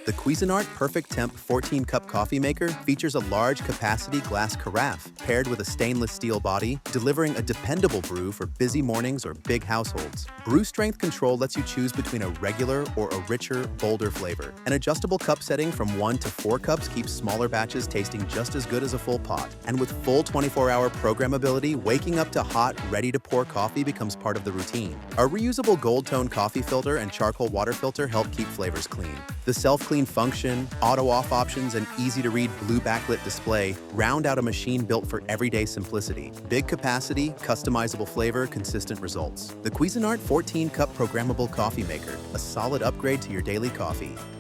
The Cuisinart PerfecTemp 14-cup coffee maker features a large capacity glass carafe paired with a stainless steel body, delivering a dependable brew for busy mornings or big households. Brew Strength Control lets you choose between a regular or a richer, bolder flavor. An adjustable cup setting from 1 to 4 cups keeps smaller batches tasting just as good as a full pot. And with full 24-hour programmability, waking up to hot, ready-to-pour coffee becomes part of the routine. A reusable gold-tone coffee filter and charcoal water filter help keep flavors clean. The self-clean function, auto-off options, and easy-to-read blue-backlit display round out a machine built for everyday simplicity. Big capacity, customizable flavor, consistent results. The Cuisinart 14-cup programmable coffee maker, a solid upgrade to your daily coffee.